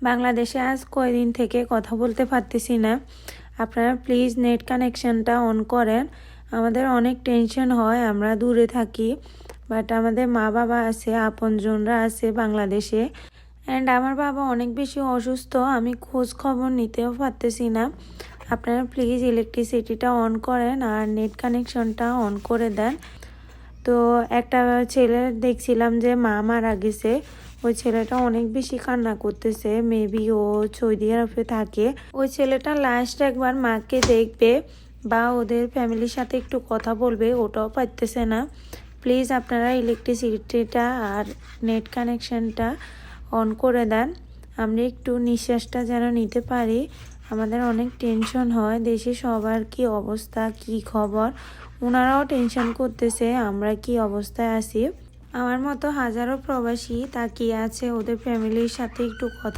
বাংলাদেশে আজ কয়দিন থেকে কথা বলতে পারতেছি না। আপনারা প্লিজ নেট কানেকশনটা অন করেন। আমাদের অনেক টেনশন হয়, আমরা দূরে থাকি, বাট আমাদের মা বাবা আছে, আপনজনরা আছে বাংলাদেশে। অ্যান্ড আমার বাবা অনেক বেশি অসুস্থ, আমি খোঁজ খবর নিতেও পারতেছি না। আপনারা প্লিজ ইলেকট্রিসিটিটা অন করেন আর নেট কানেকশনটা অন করে দেন। তো একটা ছেলে দেখছিলাম যে মা মারা গেছে, ওই ছেলেটা অনেক বেশি কান্না করতেছে, মেবি ও সৌদি আরবে থাকে। ওই ছেলেটা লাস্ট একবার মাকে দেখবে বা ওদের ফ্যামিলির সাথে একটু কথা বলবে, ওটাও পারতেছে না। প্লিজ আপনারা ইলেকট্রিসিটিটা আর নেট কানেকশনটা অন করে দেন, আমরা একটু নিঃশ্বাসটা যেন নিতে পারি। আমাদের অনেক টেনশন হয়, দেশে সবার কি অবস্থা, কি খবর, ওনারাও টেনশন করতেছে আমরা কি অবস্থায় আছি। আমার মতো হাজারো প্রবাসী তাকিয়ে আছে ওদের ফ্যামিলির সাথে একটু কথা